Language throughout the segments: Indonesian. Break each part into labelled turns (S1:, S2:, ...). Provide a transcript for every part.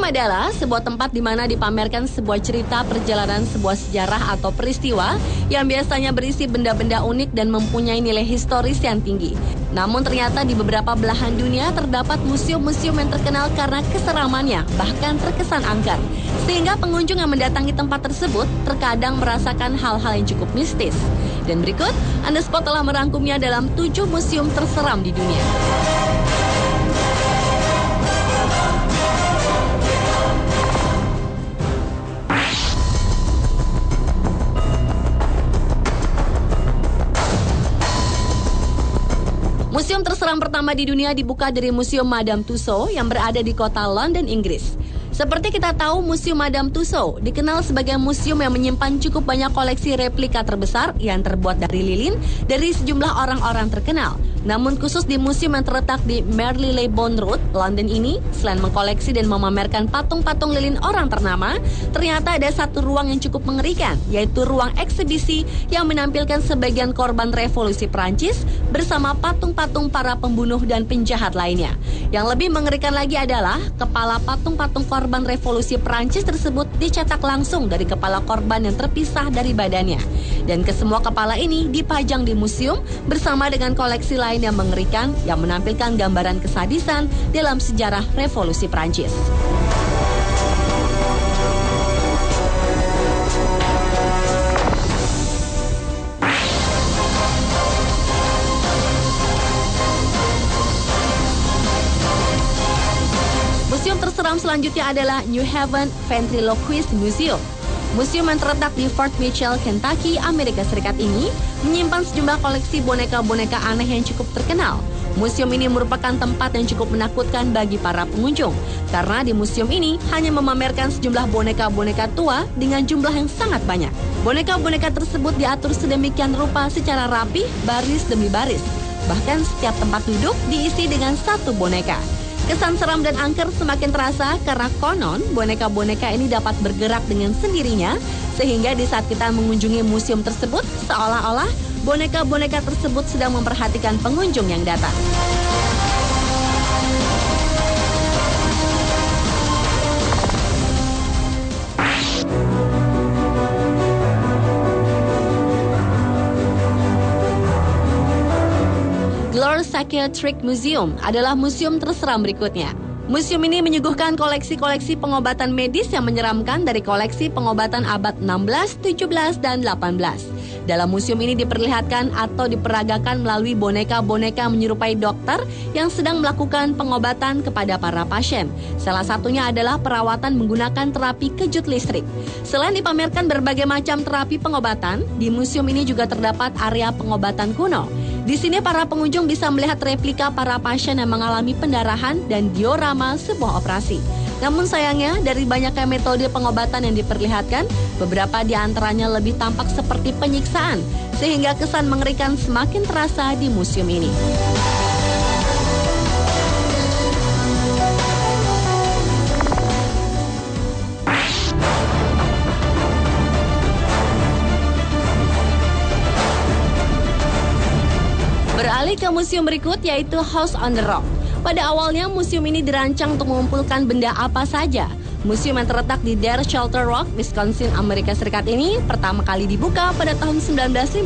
S1: adalah sebuah tempat di mana dipamerkan sebuah cerita perjalanan sebuah sejarah atau peristiwa yang biasanya berisi benda-benda unik dan mempunyai nilai historis yang tinggi. Namun ternyata di beberapa belahan dunia terdapat museum-museum yang terkenal karena keseramannya, bahkan terkesan angker. Sehingga pengunjung yang mendatangi tempat tersebut terkadang merasakan hal-hal yang cukup mistis. Dan berikut, Anda Spot telah merangkumnya dalam 7 museum terseram di dunia. Museum terseram pertama di dunia dibuka dari Museum Madame Tussauds yang berada di kota London, Inggris. Seperti kita tahu, Museum Madame Tussauds dikenal sebagai museum yang menyimpan cukup banyak koleksi replika terbesar yang terbuat dari lilin dari sejumlah orang-orang terkenal. Namun khusus di museum yang terletak di Marylebone Road, London ini, selain mengkoleksi dan memamerkan patung-patung lilin orang ternama, ternyata ada satu ruang yang cukup mengerikan, yaitu ruang eksibisi yang menampilkan sebagian korban revolusi Prancis bersama patung-patung para pembunuh dan penjahat lainnya. Yang lebih mengerikan lagi adalah kepala patung-patung korban revolusi Prancis tersebut dicetak langsung dari kepala korban yang terpisah dari badannya. Dan kesemua kepala ini dipajang di museum bersama dengan koleksi lain yang mengerikan yang menampilkan gambaran kesadisan dalam sejarah revolusi Prancis. Museum terseram selanjutnya adalah New Haven Ventriloquist Museum. Museum yang terletak di Fort Mitchell, Kentucky, Amerika Serikat ini menyimpan sejumlah koleksi boneka-boneka aneh yang cukup terkenal. Museum ini merupakan tempat yang cukup menakutkan bagi para pengunjung, karena di museum ini hanya memamerkan sejumlah boneka-boneka tua dengan jumlah yang sangat banyak. Boneka-boneka tersebut diatur sedemikian rupa secara rapi, baris demi baris. Bahkan setiap tempat duduk diisi dengan satu boneka. Kesan seram dan angker semakin terasa karena konon boneka-boneka ini dapat bergerak dengan sendirinya, sehingga di saat kita mengunjungi museum tersebut seolah-olah boneka-boneka tersebut sedang memperhatikan pengunjung yang datang. Glor Psychiatric Museum adalah museum terseram berikutnya. Museum ini menyuguhkan koleksi-koleksi pengobatan medis yang menyeramkan dari koleksi pengobatan abad 16, 17, dan 18. Dalam museum ini diperlihatkan atau diperagakan melalui boneka-boneka menyerupai dokter yang sedang melakukan pengobatan kepada para pasien. Salah satunya adalah perawatan menggunakan terapi kejut listrik. Selain dipamerkan berbagai macam terapi pengobatan, di museum ini juga terdapat area pengobatan kuno. Di sini para pengunjung bisa melihat replika para pasien yang mengalami pendarahan dan diorama sebuah operasi. Namun sayangnya, dari banyaknya metode pengobatan yang diperlihatkan, beberapa di antaranya lebih tampak seperti penyiksaan, sehingga kesan mengerikan semakin terasa di museum ini. Beralih ke museum berikut, yaitu House on the Rock. Pada awalnya museum ini dirancang untuk mengumpulkan benda apa saja. Museum yang terletak di Dare Shelter Rock, Wisconsin, Amerika Serikat ini pertama kali dibuka pada tahun 1959.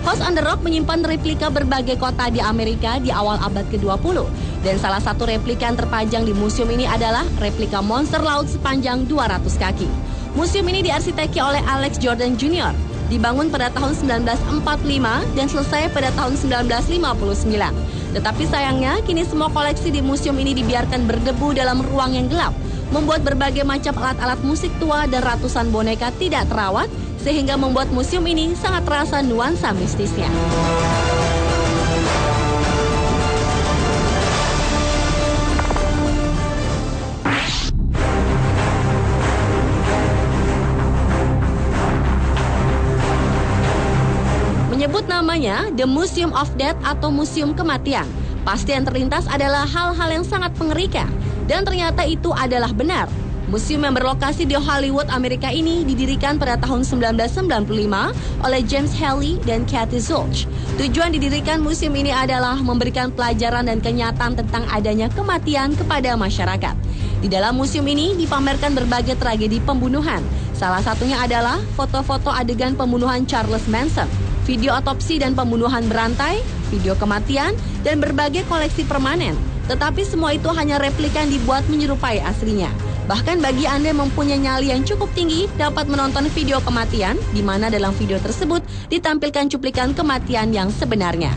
S1: House on the Rock menyimpan replika berbagai kota di Amerika di awal abad ke-20. Dan salah satu replika yang terpajang di museum ini adalah replika monster laut sepanjang 200 kaki. Museum ini diarsiteki oleh Alex Jordan Jr., dibangun pada tahun 1945 dan selesai pada tahun 1959. Tetapi sayangnya, kini semua koleksi di museum ini dibiarkan berdebu dalam ruang yang gelap, membuat berbagai macam alat-alat musik tua dan ratusan boneka tidak terawat, sehingga membuat museum ini sangat terasa nuansa mistisnya. Menyebut namanya The Museum of Death atau Museum Kematian, pasti yang terlintas adalah hal-hal yang sangat mengerikan. Dan ternyata itu adalah benar. Museum yang berlokasi di Hollywood, Amerika ini didirikan pada tahun 1995 oleh James Haley dan Kathy Zulch. Tujuan didirikan museum ini adalah memberikan pelajaran dan kenyataan tentang adanya kematian kepada masyarakat. Di dalam museum ini dipamerkan berbagai tragedi pembunuhan. Salah satunya adalah foto-foto adegan pembunuhan Charles Manson, video otopsi dan pembunuhan berantai, video kematian, dan berbagai koleksi permanen. Tetapi semua itu hanya replika yang dibuat menyerupai aslinya. Bahkan bagi Anda yang mempunyai nyali yang cukup tinggi, dapat menonton video kematian, di mana dalam video tersebut ditampilkan cuplikan kematian yang sebenarnya.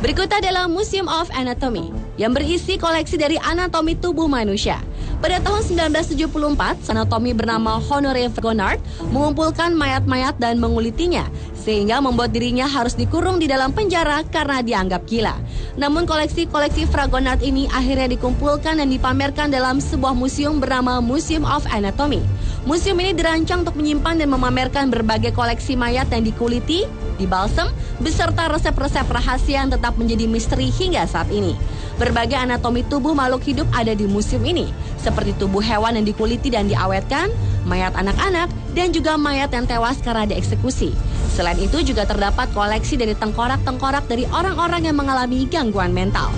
S1: Berikut adalah Museum of Anatomy yang berisi koleksi dari anatomi tubuh manusia. Pada tahun 1974, anatomi bernama Honoré Fragonard mengumpulkan mayat-mayat dan mengulitinya, sehingga membuat dirinya harus dikurung di dalam penjara karena dianggap gila. Namun koleksi-koleksi Fragonard ini akhirnya dikumpulkan dan dipamerkan dalam sebuah museum bernama Museum of Anatomy. Museum ini dirancang untuk menyimpan dan memamerkan berbagai koleksi mayat yang dikuliti, dibalsem, beserta resep-resep rahasia yang tetap menjadi misteri hingga saat ini. Berbagai anatomi tubuh makhluk hidup ada di museum ini, seperti tubuh hewan yang dikuliti dan diawetkan, mayat anak-anak, dan juga mayat yang tewas karena dieksekusi. Selain itu juga terdapat koleksi dari tengkorak-tengkorak dari orang-orang yang mengalami gangguan mental.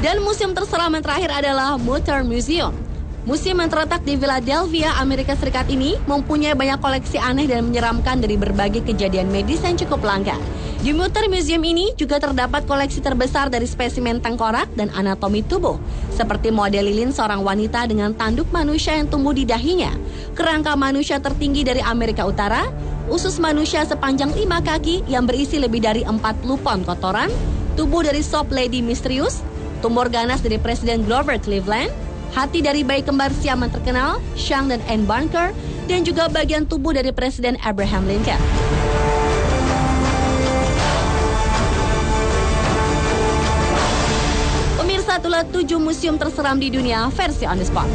S1: Dan museum terseram yang terakhir adalah Mutter Museum. Museum yang terletak di Philadelphia, Amerika Serikat ini mempunyai banyak koleksi aneh dan menyeramkan dari berbagai kejadian medis yang cukup langka. Di Mutter Museum ini juga terdapat koleksi terbesar dari spesimen tengkorak dan anatomi tubuh, seperti model lilin seorang wanita dengan tanduk manusia yang tumbuh di dahinya, kerangka manusia tertinggi dari Amerika Utara, usus manusia sepanjang 5 kaki yang berisi lebih dari 40 pon kotoran, tubuh dari sop lady misterius, tumor ganas dari Presiden Grover Cleveland, hati dari bayi kembar Siam yang terkenal, Sean dan Anne Barker, dan juga bagian tubuh dari Presiden Abraham Lincoln. Pemirsa, itulah 7 museum terseram di dunia versi On The Spot.